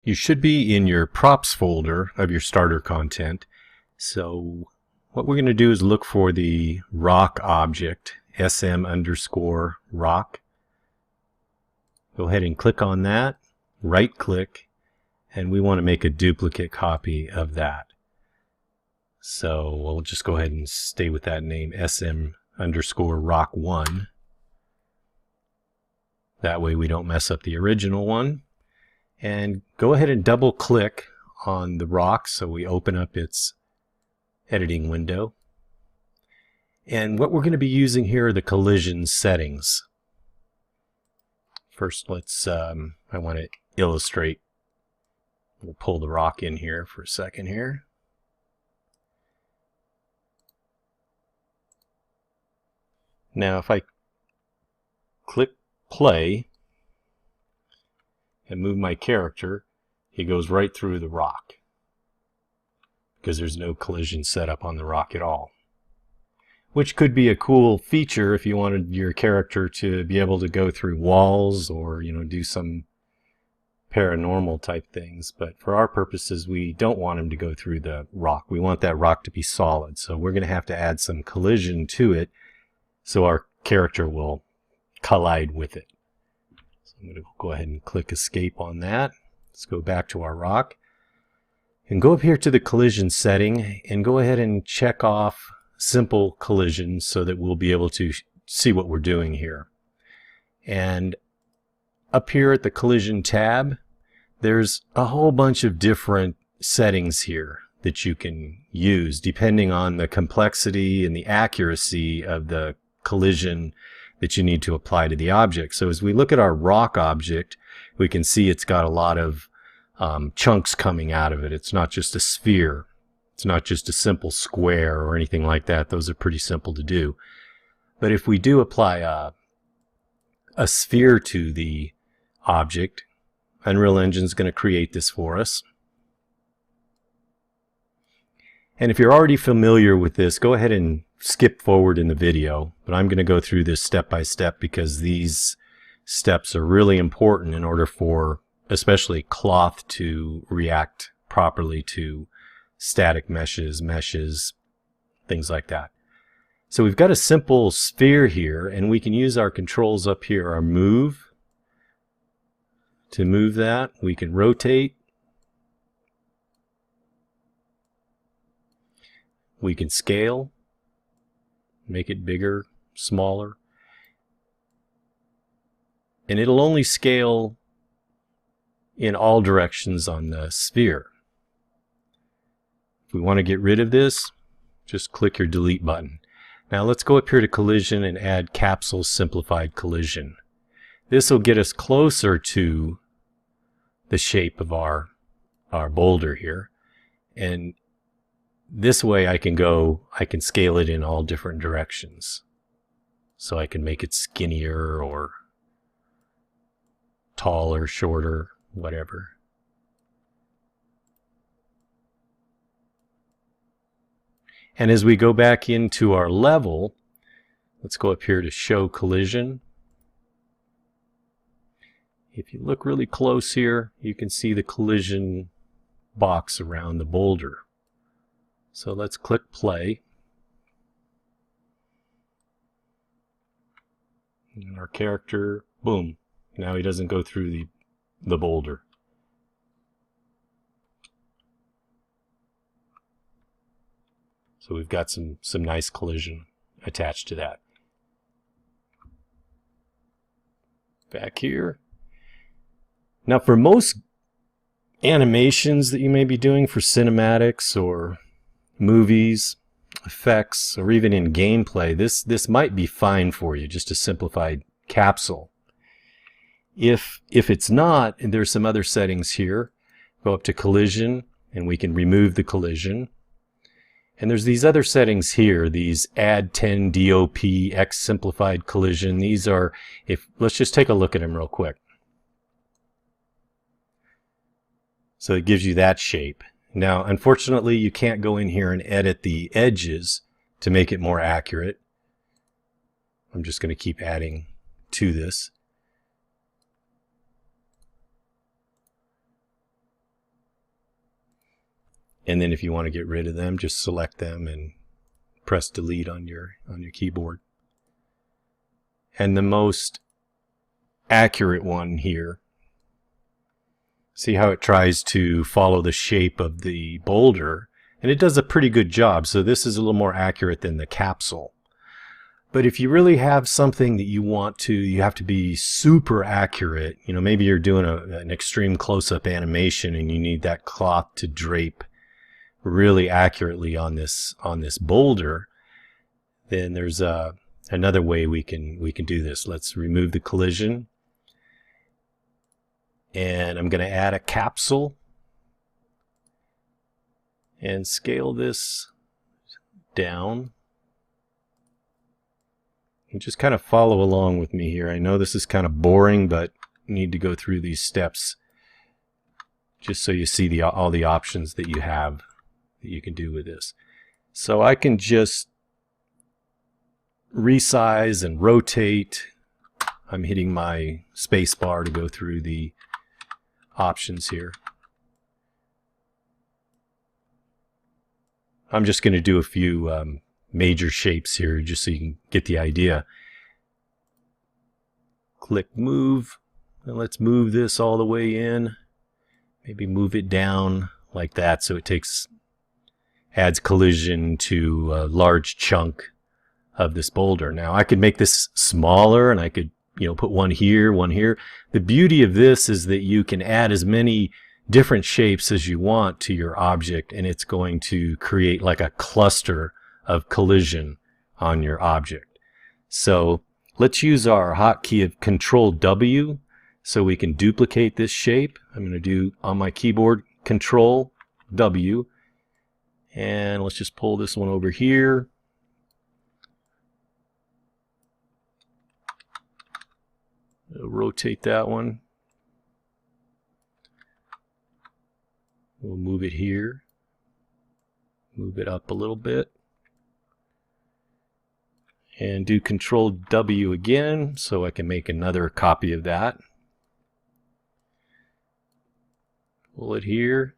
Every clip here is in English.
You should be in your props folder of your starter content. So what we're going to do is look for the rock object, sm_rock. Go ahead and click on that, right click, and we want to make a duplicate copy of that. So we'll just go ahead and stay with that name, sm_rock1. That way we don't mess up the original one. And go ahead and double click on the rock so we open up its editing window. And what we're going to be using here are the collision settings. First, let's, I want to illustrate. We'll pull the rock in here for a second here. Now if I click play and move my character, he goes right through the rock because there's no collision set up on the rock at all. Which could be a cool feature if you wanted your character to be able to go through walls or, do some paranormal type things. But for our purposes, we don't want him to go through the rock. We want that rock to be solid. So we're going to have to add some collision to it so our character will collide with it. So I'm going to go ahead and click escape on that. Let's go back to our rock and go up here to the collision setting and go ahead and check off simple collision so that we'll be able to see what we're doing here. And up here at the collision tab, there's a whole bunch of different settings here that you can use depending on the complexity and the accuracy of the collision that you need to apply to the object. So as we look at our rock object, we can see it's got a lot of chunks coming out of it. It's not just a sphere. It's not just a simple square or anything like that. Those are pretty simple to do. But if we do apply a sphere to the object, Unreal Engine is going to create this for us. And if you're already familiar with this, go ahead and skip forward in the video. But I'm going to go through this step by step because these steps are really important in order for especially cloth to react properly to static meshes, things like that. So we've got a simple sphere here, and we can use our controls up here, our move. To move that, we can rotate. We can scale, make it bigger, smaller. And it'll only scale in all directions on the sphere. If we want to get rid of this, just click your delete button. Now let's go up here to collision and add capsule simplified collision. This will get us closer to the shape of our boulder here. And this way I can scale it in all different directions. So I can make it skinnier or taller, shorter, whatever. And as we go back into our level, let's go up here to show collision. If you look really close here, you can see the collision box around the boulder. So let's click play. And our character, boom, now he doesn't go through the boulder. So we've got some nice collision attached to that. Back here. Now for most animations that you may be doing for cinematics or movies, effects, or even in gameplay, this might be fine for you, just a simplified capsule. If it's not, and there's some other settings here, go up to collision and we can remove the collision. And there's these other settings here, these add 10 DOP X simplified collision. These are, let's just take a look at them real quick. So it gives you that shape. Now, unfortunately, you can't go in here and edit the edges to make it more accurate. I'm just going to keep adding to this. And then if you want to get rid of them, just select them and press delete on your keyboard. And the most accurate one here, see how it tries to follow the shape of the boulder, and it does a pretty good job. So this is a little more accurate than the capsule. But if you really have something that you want to, you have to be super accurate. You know, maybe you're doing an extreme close-up animation and you need that cloth to drape really accurately on this boulder. Then there's another way we can do this. Let's remove the collision, and I'm going to add a capsule and scale this down. And just kind of follow along with me here. I know this is kind of boring, but you need to go through these steps just so you see all the options that you have that you can do with this. So I can just resize and rotate. I'm hitting my space bar to go through the options here. I'm just going to do a few major shapes here just so you can get the idea. Click move, and let's move this all the way in. Maybe move it down like that so it adds collision to a large chunk of this boulder. Now I could make this smaller, and I could, you know, put one here, one here. The beauty of this is that you can add as many different shapes as you want to your object, and it's going to create like a cluster of collision on your object. So let's use our hotkey of Control W so we can duplicate this shape. I'm going to do on my keyboard Control W, and let's just pull this one over here. Rotate that one. We'll move it here. Move it up a little bit. And do Control W again so I can make another copy of that. Pull it here.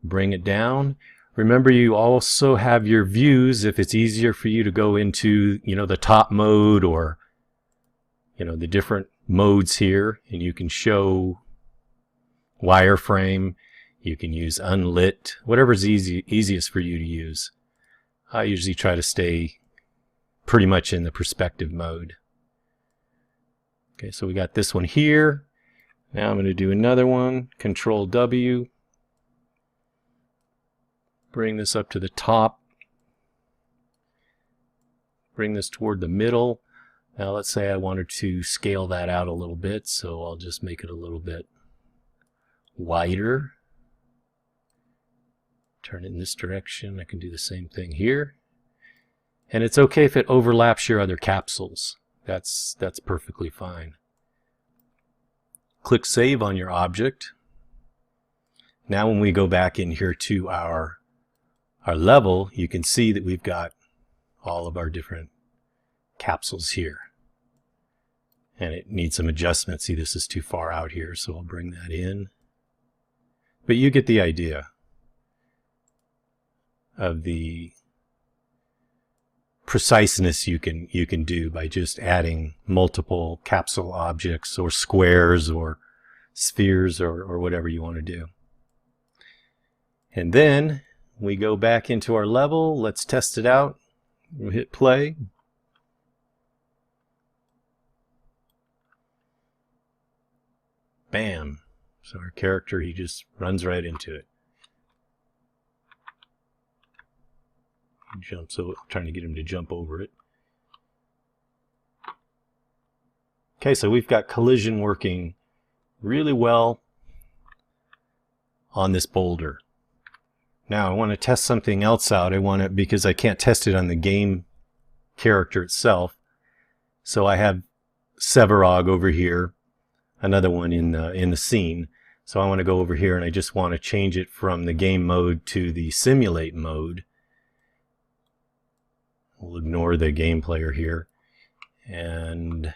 Bring it down. Remember, you also have your views if it's easier for you to go into, you know, the top mode or, you know, the different modes here, and you can show wireframe. You can use unlit, whatever's easiest for you to use. I usually try to stay pretty much in the perspective mode. Okay, so we got this one here. Now I'm going to do another one. Control W. Bring this up to the top. Bring this toward the middle. Now let's say I wanted to scale that out a little bit, so I'll just make it a little bit wider. Turn it in this direction. I can do the same thing here. And it's okay if it overlaps your other capsules. That's perfectly fine. Click Save on your object. Now when we go back in here to our level, you can see that we've got all of our different capsules here. And it needs some adjustment. See, this is too far out here, so I'll bring that in. But you get the idea of the preciseness you can do by just adding multiple capsule objects or squares or spheres or whatever you want to do. And then we go back into our level. Let's test it out. We'll hit play. Bam. So our character, he just runs right into it. Jump, so I'm trying to get him to jump over it. Okay, so we've got collision working really well on this boulder. Now I want to test something else out. Because I can't test it on the game character itself. So I have Severog over here, another one in the scene. So I want to go over here and I just want to change it from the game mode to the simulate mode. We'll ignore the game player here and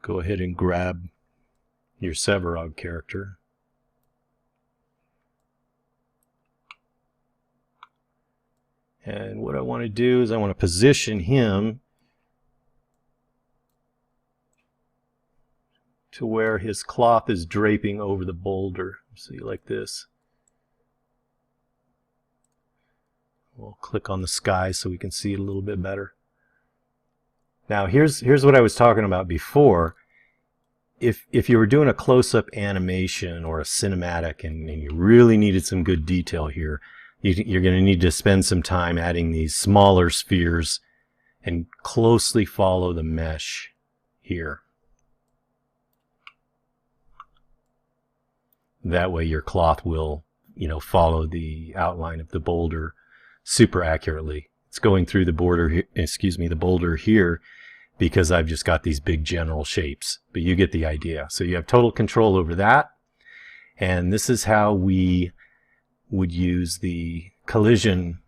go ahead and grab your Severog character. And what I want to do is I want to position him to where his cloth is draping over the boulder. See, like this. We'll click on the sky so we can see it a little bit better. Now here's what I was talking about before. If you were doing a close-up animation or a cinematic and you really needed some good detail here, you're going to need to spend some time adding these smaller spheres and closely follow the mesh here. That way your cloth will, follow the outline of the boulder super accurately. It's going through the the boulder here because I've just got these big general shapes, but you get the idea. So you have total control over that. And this is how we would use the collision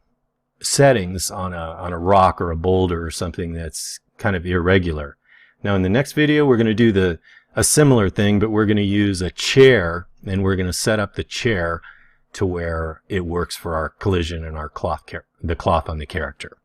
settings on a rock or a boulder or something that's kind of irregular. Now in the next video we're going to do a similar thing, but we're going to use a chair, and we're going to set up the chair to where it works for our collision and our cloth, the cloth on the character.